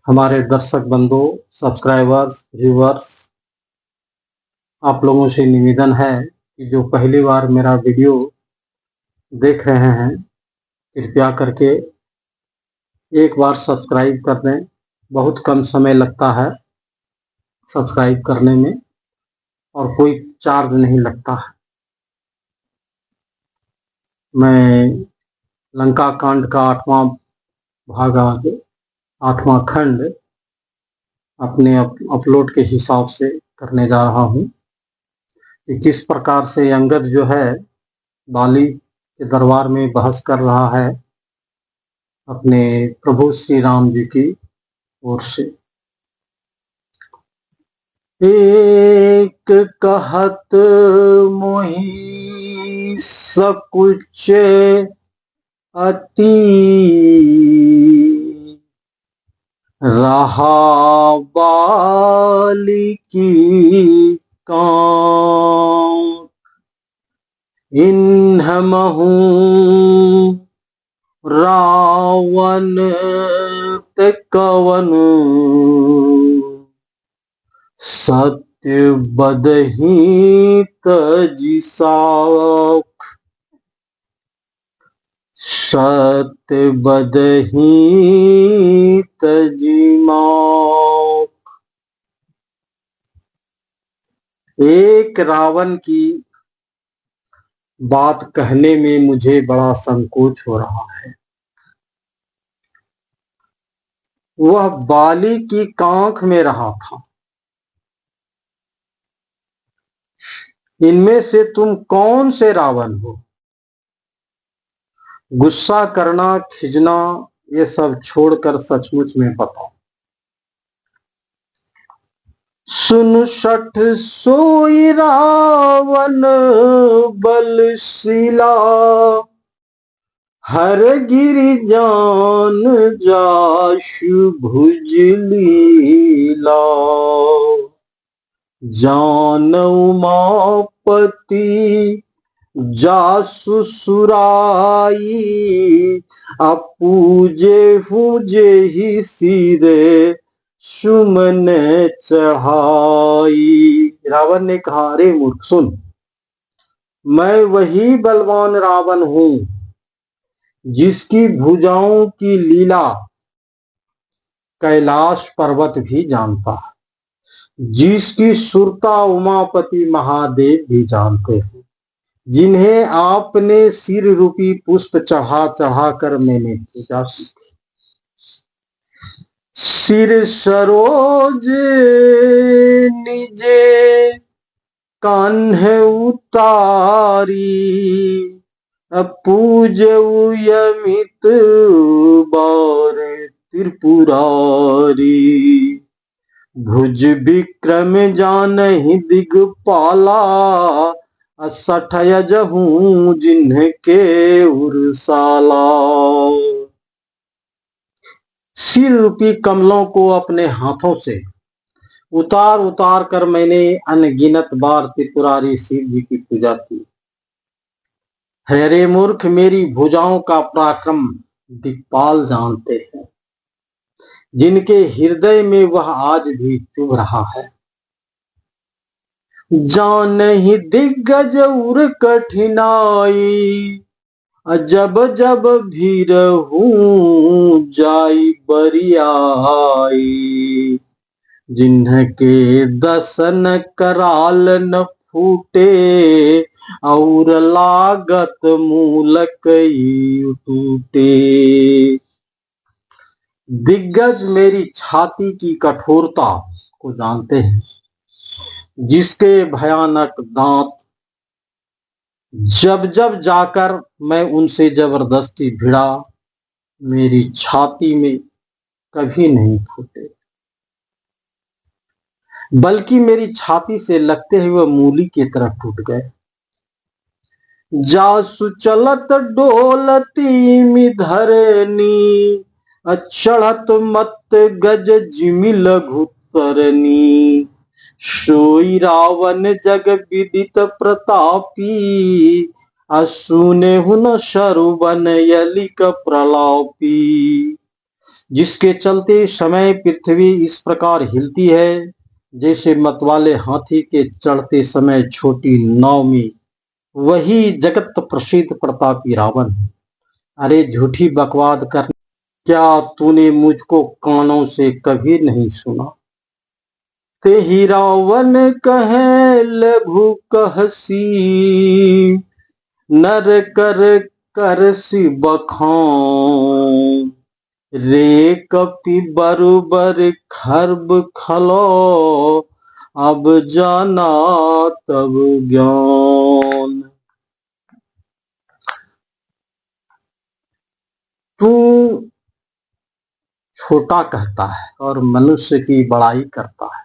हमारे दर्शक बंधु, सब्सक्राइबर्स, व्यूअर्स, आप लोगों से निवेदन है कि जो पहली बार मेरा वीडियो देख रहे हैं, कृपया करके एक बार सब्सक्राइब कर दें। बहुत कम समय लगता है सब्सक्राइब करने में और कोई चार्ज नहीं लगता है। मैं लंका कांड का 8वां भाग, आगे 8वां खंड अपने अपलोड के हिसाब से करने जा रहा हूँ कि किस प्रकार से अंगद जो है बाली के दरबार में बहस कर रहा है अपने प्रभु श्री राम जी की ओर से। एक कहत मोहि सकुच अति, रहा बाली की कांख, इन्हमहु रावण ते कवन, सत्य बदही तजि साख, सत्य बदही तजि माख। एक रावण की बात कहने में मुझे बड़ा संकोच हो रहा है। वह बाली की कांख में रहा था। इनमें से तुम कौन से रावण हो? गुस्सा करना, खिजना, ये सब छोड़कर सचमुच में बताओ। सुन सठ सोई रावण बलशीला, हर गिरि जान जाशु भुज लीला, जान उमापति जासु सुराई, अपूजे पूजे ही सिरे सुमन चढ़ाई। रावण ने कहा, अरे मूर्ख सुन, मैं वही बलवान रावण हूं जिसकी भुजाओं की लीला कैलाश पर्वत भी जानता है, जिसकी सुरता उमापति महादेव भी जानते हैं, जिन्हें आपने सिर रूपी पुष्प चढ़ा चढ़ा कर मैंने पूजा की थी। सिर सरोज निजे कान्हे उतारी, पूजऊ यमित बार त्रिपुरारी, भुज विक्रम जानहि दिगपाला, सठयज हूँ जिन्हके उरसाला। सिर रूपी कमलों को अपने हाथों से उतार उतार कर मैंने अनगिनत बार त्रिपुरारी शिव जी की पूजा की है। रे मूर्ख, मेरी भुजाओं का पराक्रम दिक्पाल जानते हैं, जिनके हृदय में वह आज भी चुभ रहा है। जानहि दिग्गज उर कठिनाई, जब जब भीरहूं जाई बरियाई, जिन्हके दसन कराल न फूटे, और लागत मूल कई टूटे। दिग्गज मेरी छाती की कठोरता को जानते हैं, जिसके भयानक दांत जब जब जाकर मैं उनसे जबरदस्ती भिड़ा, मेरी छाती में कभी नहीं फूटे, बल्कि मेरी छाती से लगते हुए मूली की तरह टूट गए। जासु चलत डोलती मिधरनी, चढ़त मत गज जिमि लघुतरनी, सोई रावण जग विदित प्रतापी, असुने हुन शरुबन यलिक प्रलापी। जिसके चलते समय पृथ्वी इस प्रकार हिलती है जैसे मतवाले हाथी के चढ़ते समय छोटी नाव में। वही जगत प्रसिद्ध प्रतापी रावण। अरे झूठी बकवाद कर, क्या तूने मुझको कानों से कभी नहीं सुना? ते ही रावण कहे लघु कहसी, नर कर करसी बखान। रे कपि बरुबर खर्ब खलो, अब जाना तब ज्ञान। तू छोटा कहता है और मनुष्य की बड़ाई करता है।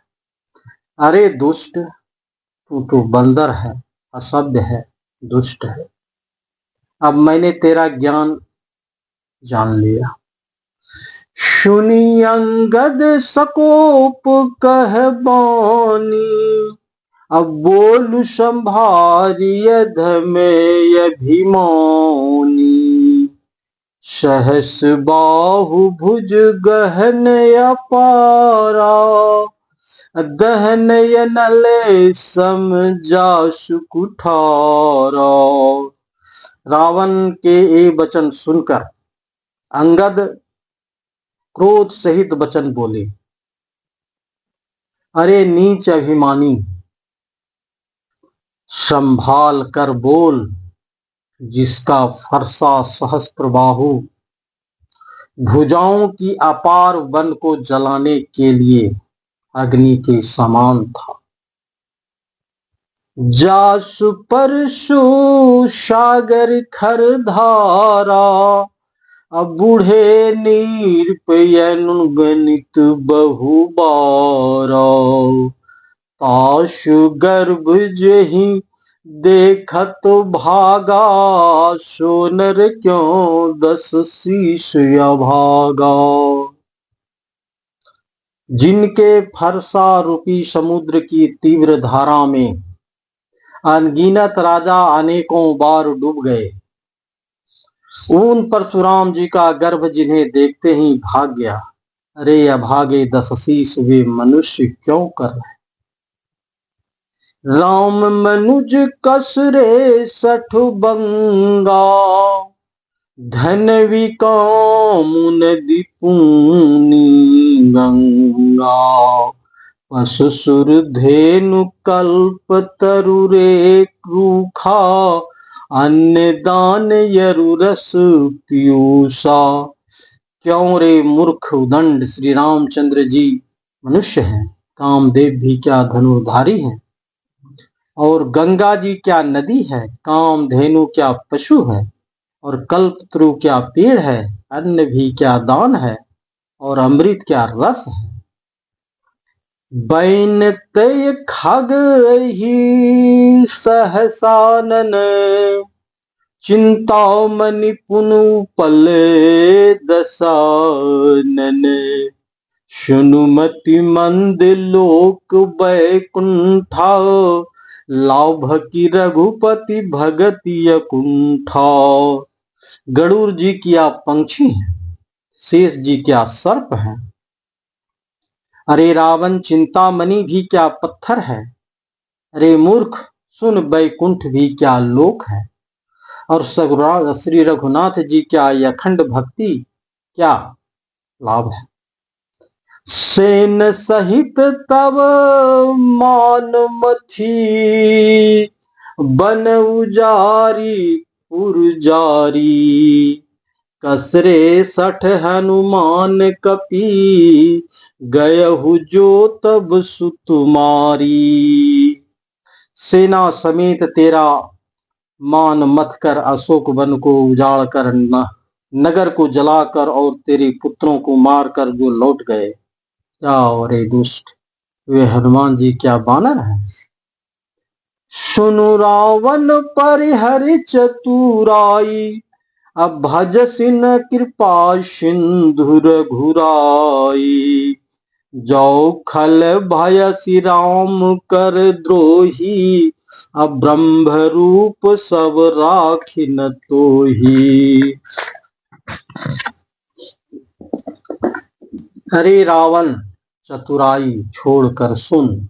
अरे दुष्ट, तू तो बंदर है, असभ्य है, दुष्ट है। अब मैंने तेरा ज्ञान जान लिया। सुनी अंगद सकोप कह बानी, अब बोल संभारिय धमेय अभिमानी। सहस बाहु भुज गहन अपारा, दहन नले सम जासु कुठारा। रावण के ये वचन सुनकर अंगद क्रोध सहित वचन बोले, अरे नीच अभिमानी, संभाल कर बोल। जिसका फरसा सहस्त्र बाहु, भुजाओं की अपार वन को जलाने के लिए अग्नि के समान था। जासु परशु सागर खर धारा, अब बूढ़े नीर पयनु गणित बहुबारा। ताशु गर्भ जही देखत भागा, सोनर क्यों 10 शीश अभागा। जिनके फरसा रूपी समुद्र की तीव्र धारा में अनगिनत राजा अनेकों बार डूब गए, उन परशुराम जी का गर्भ जिन्हें देखते ही भाग गया। अरे अभागे 10 शीश वे मनुष्य क्यों कर रहे? राम मनुज कसरे 60 बंगा, धन विकाम नदी पूनी गंगा। पशुसुर धेनु कल्प तरुरे रूखा, अन्न दान यरु रस पीयूषा। क्यों रे मूर्ख उदंड, श्री रामचंद्र जी मनुष्य हैं, कामदेव भी क्या धनुर्धारी हैं, और गंगा जी क्या नदी है, कामधेनु क्या पशु है, और कल्पतरु क्या पेड़ है, अन्न भी क्या दान है, और अमृत क्या रस है। बैन तय खग ही सहसानन, चिंतामणि पुनु पले दसानन। सुनुमति मंद लोक बैकुंठा, लाभ की रघुपति भगति कुंठा। गरुड़ जी क्या पंछी हैं, शेष जी क्या सर्प हैं। अरे रावण, चिंतामणि भी क्या पत्थर है। अरे मूर्ख सुन, बैकुंठ भी क्या लोक है, और श्री रघुनाथ जी क्या अखंड भक्ति क्या लाभ है। सेन सहित तब मान मथी, बन उजारी पुरजारी। कसरे 60 हनुमान कपी, गयहु जो तब सुतुमारी। सेना समेत तेरा मान मथ कर अशोक वन को उजाड़ कर नगर को जलाकर और तेरे पुत्रों को मारकर जो लौट गए, क्या रे दुष्ट, वे हनुमान जी क्या बानर हैं। सुनु रावण परिहरि चतुराई, अब भजसि न कृपा सिंधु रघुराई। जो खल भयसि राम कर द्रोही, अब ब्रह्म रूप सब राखिन तोही। अरे रावण, चतुराई छोड़कर सुन,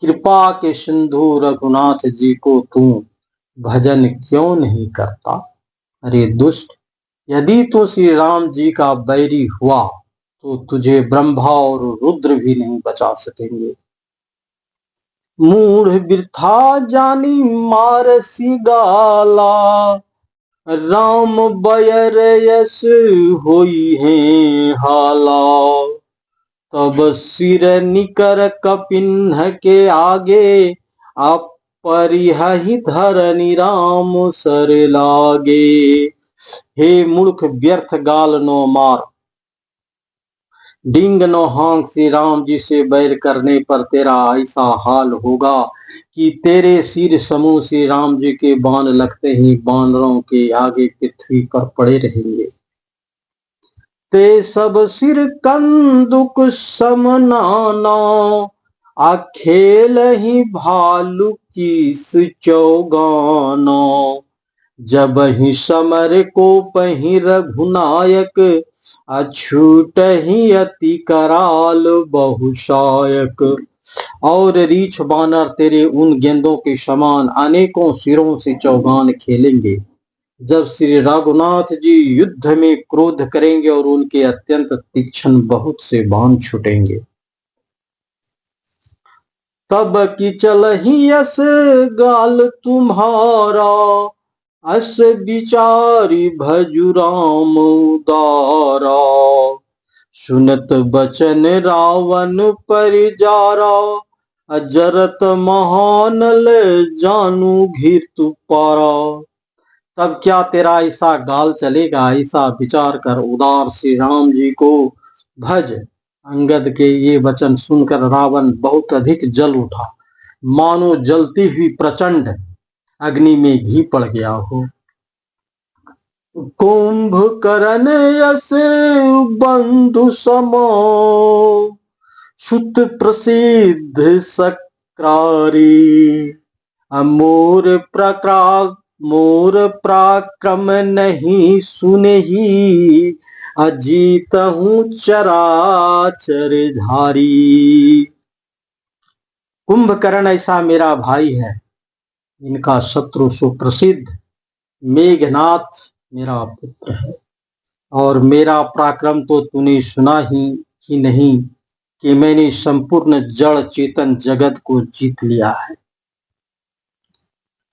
कृपा के सिंधु रघुनाथ जी को तू भजन क्यों नहीं करता। अरे दुष्ट, यदि तू श्री राम जी का बैरी हुआ तो तुझे ब्रह्मा और रुद्र भी नहीं बचा सकेंगे। मूढ़ बिरथा जानी मारसी गाला, राम बयर यस होई है हाला। तब सिर निकर कपिन्ह के आगे, आप परिहि धरनी राम सर लागे। हे मूर्ख, व्यर्थ गाल नो मार, डिंग नो हांक, श्री राम जी से बैर करने पर तेरा ऐसा हाल होगा कि तेरे सिर समूह श्री राम जी के बाण लगते ही बानरों के आगे पृथ्वी पर पड़े रहेंगे। ते सब सिर कंदुक समनाना, अखेल ही भालू कीस चौगाना। जब ही समर को पही रघुनायक, अछूट ही अति कराल बहुशायक। और रीछ बानर तेरे उन गेंदों के समान अनेकों सिरों से चौगान खेलेंगे। जब श्री रघुनाथ जी युद्ध में क्रोध करेंगे और उनके अत्यंत तीक्ष्ण बहुत से बाण छूटेंगे। तब की चल ही यस गाल तुम्हारा, अस विचारी भजु राम उदारा। सुनत बचन रावण परिजारा, अजरत महानल जानू घिर तु पारा। तब क्या तेरा ऐसा गाल चलेगा। ऐसा विचार कर उदार श्री राम जी को भज। अंगद के ये वचन सुनकर रावण बहुत अधिक जल उठा, मानो जलती हुई प्रचंड अग्नि में घी पड़ गया हो। कुंभकर्ण यस बंधु समो, सुत प्रसिद्ध सक्रारी। मोर पराक्रम नहीं सुनहि, अजीत हूँ चराचर धारी। कुंभकर्ण ऐसा मेरा भाई है, इनका शत्रु सुप्रसिद्ध मेघनाथ मेरा पुत्र है। और मेरा पराक्रम तो तूने सुना ही नहीं कि मैंने संपूर्ण जड़ चेतन जगत को जीत लिया है।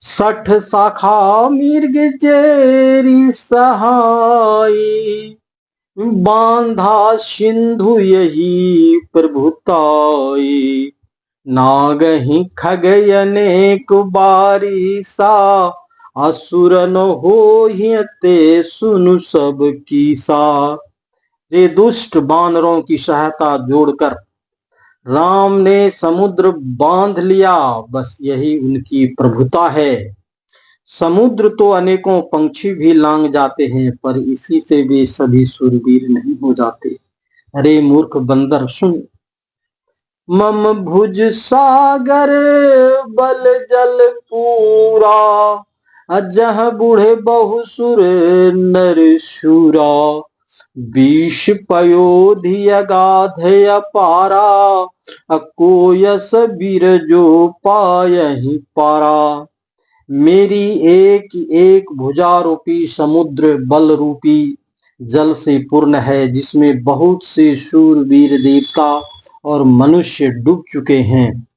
60 शाखा मिर्ग चेरी सहाई, बांधा सिंधु यही प्रभुताई। नागहि खगयनेक बारी सा, असुर न होहि ते सुनु सब कीसा। रे दुष्ट, बानरों की सहायता जोड़कर राम ने समुद्र बांध लिया, बस यही उनकी प्रभुता है। समुद्र तो अनेकों पंछी भी लांग जाते हैं, पर इसी से वे सभी शूरवीर नहीं हो जाते। अरे मूर्ख बंदर सुन, मम भुज सागर बल जल पूरा, अजह बूढ़े बहुसुर नर शूरा। विष पयोधि अगाध अपारा, कोयस बीर जो पायहि पारा। मेरी एक एक भुजा रूपी समुद्र बल रूपी जल से पूर्ण है, जिसमें बहुत से शूरवीर देवता और मनुष्य डूब चुके हैं।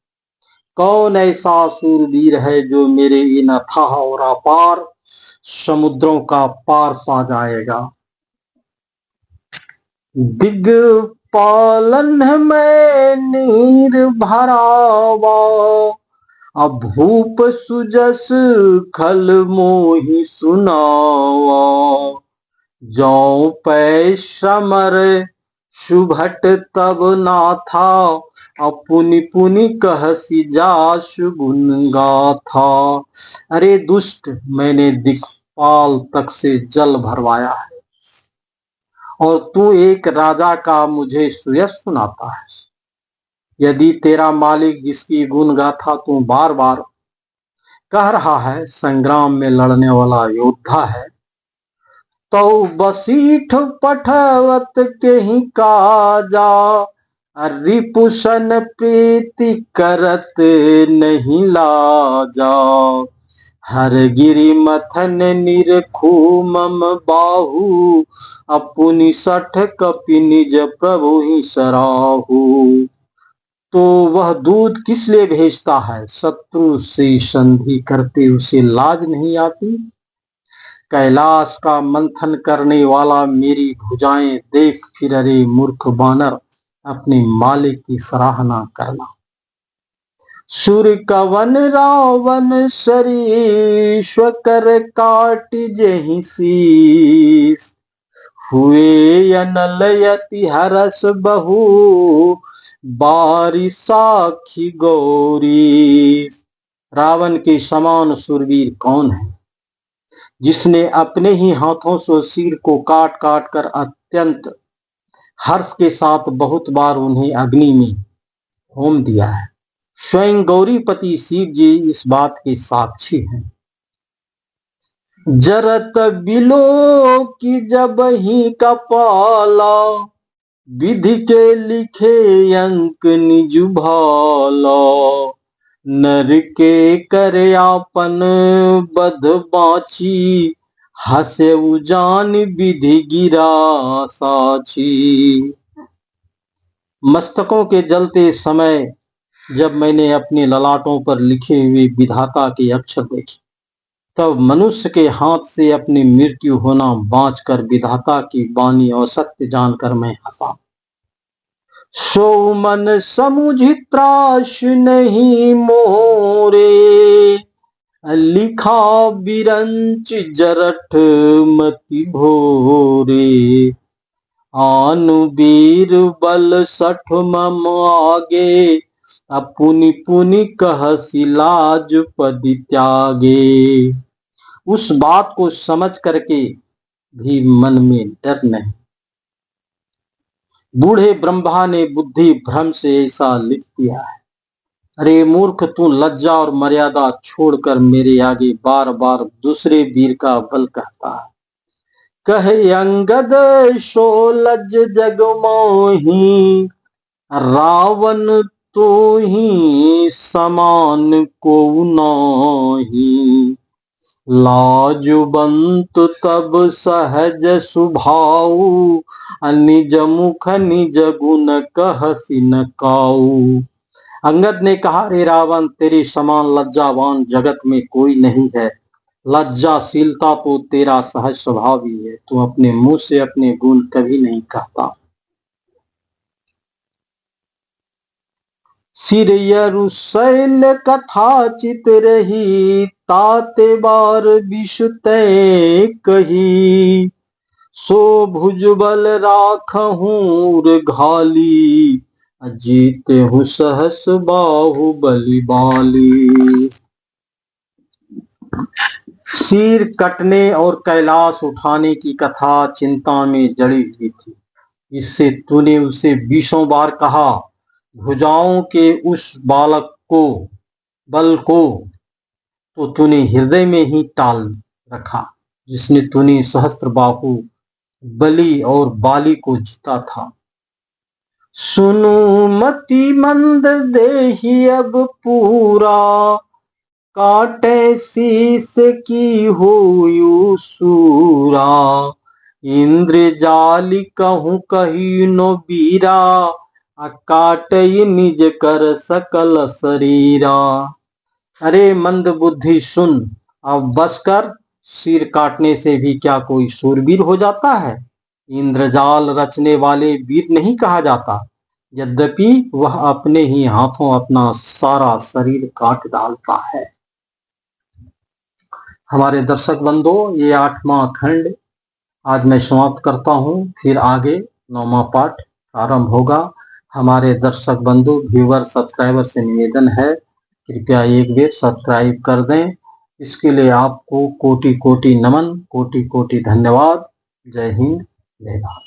कौन ऐसा शूरवीर है जो मेरे इन अथाह और अपार समुद्रों का पार पा जाएगा। दिग्पालन में नीर भरावा, अभूप सुजस खल मोहि सुनावा। जौ पै समर सुभट तब नाथा, अपुनि पुनि कहसी जासु गुण गाथा। अरे दुष्ट, मैंने दिक्पाल तक से जल भरवाया है और तू एक राजा का मुझे सुयश सुनाता है। यदि तेरा मालिक, जिसकी गुण गाथा तू बार बार कह रहा है, संग्राम में लड़ने वाला योद्धा है, तो बसीठ पठवत के ही काजा, रिपुसन प्रीति करत नहीं लाजा। हर गिरि मथन निरखू मम बाहु, अपुनि सठ कपि निज प्रभु ही सराहू। तो वह दूध किस लिए भेजता है? शत्रु से संधि करते उसे लाज नहीं आती? कैलाश का मंथन करने वाला मेरी भुजाएं देख फिर अरे मूर्ख बानर, अपने मालिक की सराहना करना। सुर कवन रावण शरीश कर काट जहि शीस, हुए अनलयति हरस बहु, बारी साखी गौरी। रावण के समान सुरवीर कौन है, जिसने अपने ही हाथों से सिर को काट काट कर अत्यंत हर्ष के साथ बहुत बार उन्हें अग्नि में होम दिया है। स्वयं गौरीपति शिव जी इस बात के साक्षी हैं। जरत बिलो की जब ही कपाला, विधि के लिखे अंक निज भाला। नर के करयापन बध बाची, हसे उजान विधि गिरा साची। मस्तकों के जलते समय जब मैंने अपने ललाटों पर लिखे हुए विधाता के अक्षर देखे, तब मनुष्य के हाथ से अपनी मृत्यु होना बांचकर विधाता की वाणी और सत्य जानकर मैं हंसा। सो मन समुझ त्रास नहीं मोरे, लिखा बिरंच जरठ मति भोरे। आन वीर बल सठ मम आगे, अपुनि पुनि कहसी लाज पदि त्यागे। उस बात को समझ करके भी मन में डर नहीं। बूढ़े ब्रह्मा ने बुद्धि भ्रम से ऐसा लिख दिया है। अरे मूर्ख, तू लज्जा और मर्यादा छोड़कर मेरे आगे बार बार दूसरे वीर का बल कहता है। कहे अंगद सो लज जग मोही, रावण तो ही समान को नाही। लाजवंत तब सहज सुभाऊ, निज मुख निज गुण कहसी न काऊ। अंगद ने कहा, रे रावण, तेरे समान लज्जावान जगत में कोई नहीं है। लज्जाशीलता तो तेरा सहज स्वभाव ही है। तू अपने मुंह से अपने गुण कभी नहीं कहता। सिरयरु शैल कथा चित रही, ताते बार विषुते कही। सो भुजबल राखहूँ घाली, जीते हूँ सहस बाहुबली बाली। सिर कटने और कैलाश उठाने की कथा चिंता में जड़ी हुई थी। इससे तूने उसे 20 बार कहा। भुजाओं के उस बालक को बल को तो तूने हृदय में ही टाल रखा, जिसने तूने सहस्त्र बाहु बलि और बाली को जीता था। सुनु मति मंद देहि अब पूरा, काटे शीस की होयु सूरा। इंद्र जाली कहूँ कही नो बीरा, काटई निज कर सकल शरीरा। अरे मंद बुद्धि सुन, अब बस कर। सिर काटने से भी क्या कोई शूरवीर हो जाता है? इंद्रजाल रचने वाले वीर नहीं कहा जाता, यद्यपि वह अपने ही हाथों अपना सारा शरीर काट डालता है। हमारे दर्शक बंधुओं, ये 8वां खंड आज मैं समाप्त करता हूँ। फिर आगे 9वां पाठ प्रारंभ होगा। हमारे दर्शक बंधु, व्यूवर, सब्सक्राइबर से निवेदन है, कृपया एक बार सब्सक्राइब कर दें। इसके लिए आपको कोटि कोटि नमन, कोटि कोटि धन्यवाद। जय हिंद, जय भारत।